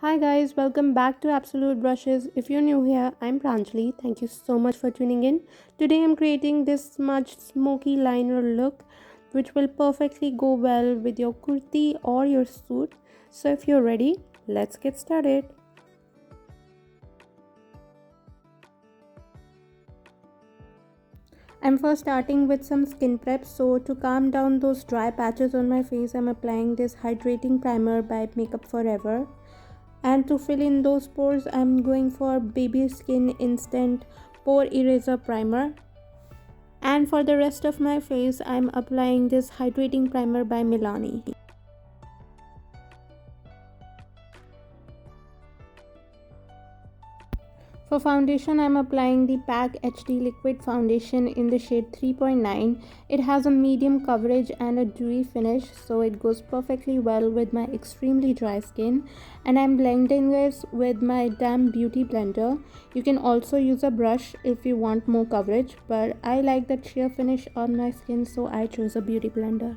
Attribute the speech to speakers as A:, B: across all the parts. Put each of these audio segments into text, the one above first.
A: Hi guys, welcome back to Absolute Brushes. If you're new here, I'm Pranjali. Thank you so much for tuning in. Today I'm creating this smudged smoky liner look which will perfectly go well with your kurti or your suit. So if you're ready, let's get started. I'm first starting with some skin prep. So to calm down those dry patches on my face, I'm applying this hydrating primer by Makeup Forever. And to fill in those pores, I'm going for Baby Skin Instant Pore Eraser Primer. And for the rest of my face, I'm applying this hydrating primer by Milani. For foundation, I'm applying the PAC HD Liquid Foundation in the shade 3.9. It has a medium coverage and a dewy finish, so it goes perfectly well with my extremely dry skin. And I'm blending this with my Damn Beauty blender. You can also use a brush if you want more coverage, but I like that sheer finish on my skin, so I chose a beauty blender.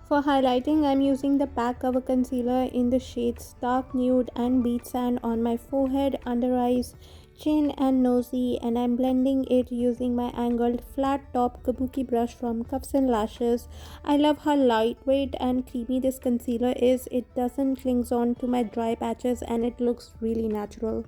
A: For highlighting, I'm using the PAC Cover Concealer in the shades Stark Nude and Beach Sand on my forehead, under eyes, chin and nosy, and I'm blending it using my angled flat top kabuki brush from Cuffs and Lashes. I love how lightweight and creamy this concealer is. It doesn't cling on to my dry patches and it looks really natural.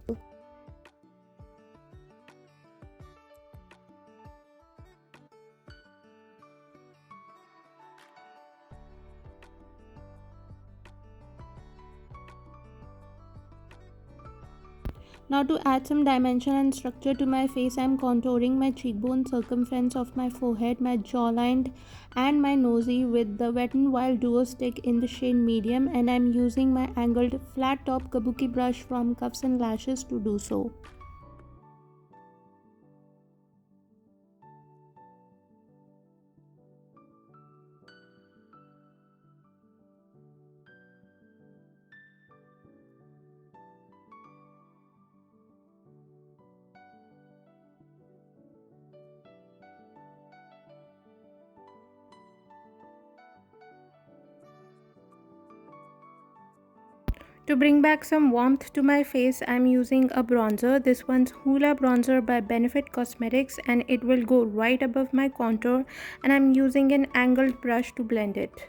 A: Now to add some dimension and structure to my face, I am contouring my cheekbone circumference of my forehead, my jawline and my nosy with the Wet n Wild Duo Stick in the shade medium, and I am using my angled flat top kabuki brush from Cuffs and Lashes to do so. To bring back some warmth to my face, I'm using a bronzer. This one's Hoola Bronzer by Benefit Cosmetics, and it will go right above my contour, and I'm using an angled brush to blend it.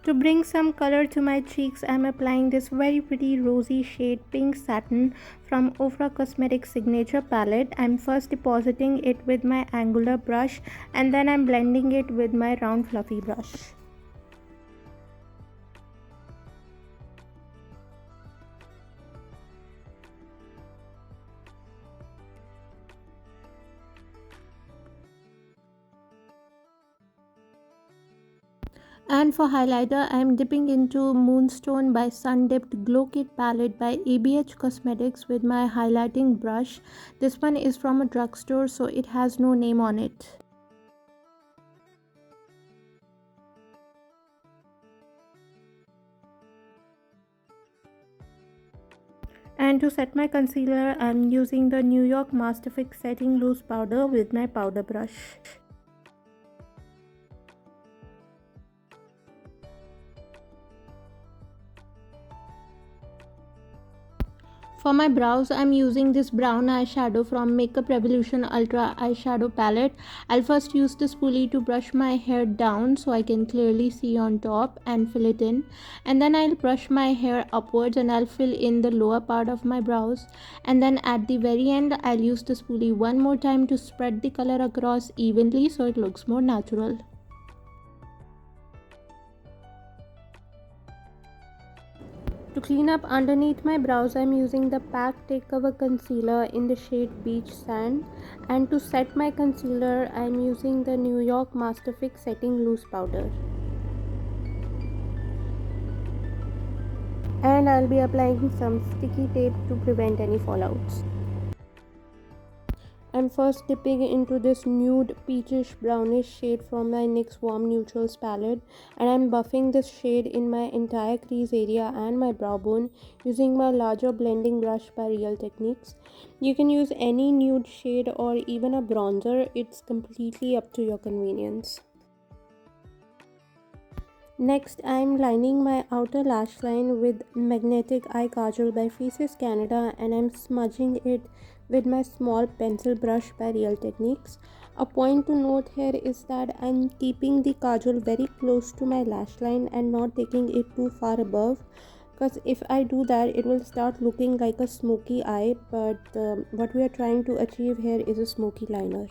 A: To bring some color to my cheeks, I am applying this very pretty rosy shade Pink Satin from Ofra Cosmetics Signature Palette. I am first depositing it with my angular brush and then I am blending it with my round fluffy brush. And for highlighter, I am dipping into Moonstone by Sun Dipped Glow Kit palette by ABH Cosmetics with my highlighting brush. This one is from a drugstore, so it has no name on it. And to set my concealer, I am using the New York Master Fix Setting Loose Powder with my powder brush. For my brows, I'm using this brown eyeshadow from Makeup Revolution Ultra Eyeshadow Palette. I'll first use the spoolie to brush my hair down so I can clearly see on top and fill it in. And then I'll brush my hair upwards and I'll fill in the lower part of my brows. And then at the very end, I'll use the spoolie one more time to spread the color across evenly so it looks more natural. To clean up underneath my brows, I'm using the PAC Takeover Concealer in the shade Beach Sand. And to set my concealer, I'm using the New York Master Fix Setting Loose Powder. And I'll be applying some sticky tape to prevent any fallouts. I'm first dipping into this nude peachish brownish shade from my NYX Warm Neutrals palette, and I'm buffing this shade in my entire crease area and my brow bone using my larger blending brush by Real Techniques. You can use any nude shade or even a bronzer, it's completely up to your convenience. Next, I'm lining my outer lash line with Magnetic Eye Kajal by Faces Canada, and I'm smudging it with my small pencil brush by Real Techniques. A point to note here is that I'm keeping the kajal very close to my lash line and not taking it too far above, because if I do that it will start looking like a smoky eye, but what we are trying to achieve here is a smoky liner.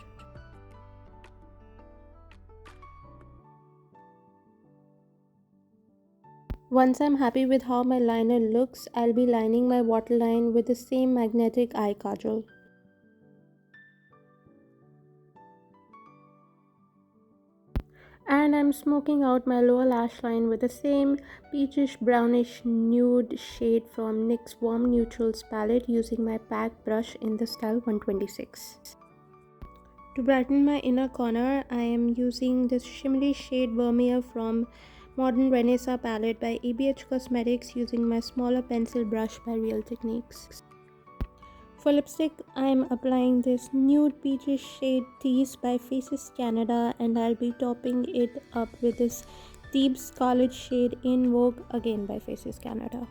A: Once I'm happy with how my liner looks, I'll be lining my waterline with the same Magnetic Eye Kajal. And I'm smoking out my lower lash line with the same peachish brownish nude shade from NYX Warm Neutrals palette using my pack brush in the style 126. To brighten my inner corner, I am using this shimmery shade Vermeer from Modern Renaissance palette by ABH Cosmetics using my smaller pencil brush by Real Techniques. For lipstick, I am applying this nude peachish shade Tease by Faces Canada, and I'll be topping it up with this deep scarlet shade In Vogue, again by Faces Canada.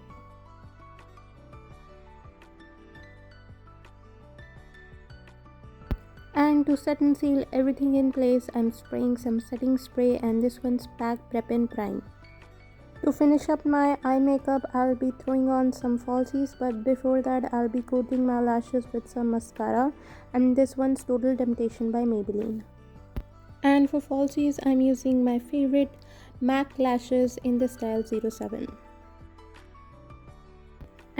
A: And to set and seal everything in place, I'm spraying some setting spray, and this one's Pack Prep and Prime. To finish up my eye makeup, I'll be throwing on some falsies, but before that I'll be coating my lashes with some mascara, and this one's Total Temptation by Maybelline. And for falsies, I'm using my favorite MAC lashes in the style 07.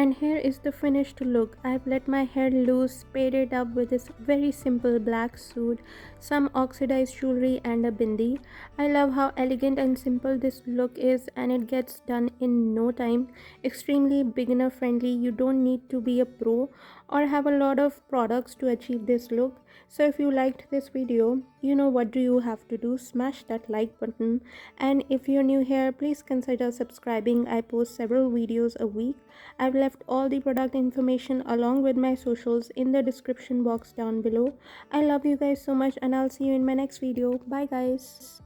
A: And here is the finished look. I've let my hair loose, paid it up with this very simple black suit, some oxidized jewelry and a bindi. I love how elegant and simple this look is, and it gets done in no time. Extremely beginner friendly. You don't need to be a pro or have a lot of products to achieve this look. So if you liked this video, you know what do you have to do. Smash that like button, and if you're new here, please consider subscribing. I post several videos a week. I've left all the product information along with my socials in the description box down below. I love you guys so much, and I'll see you in my next video. Bye guys.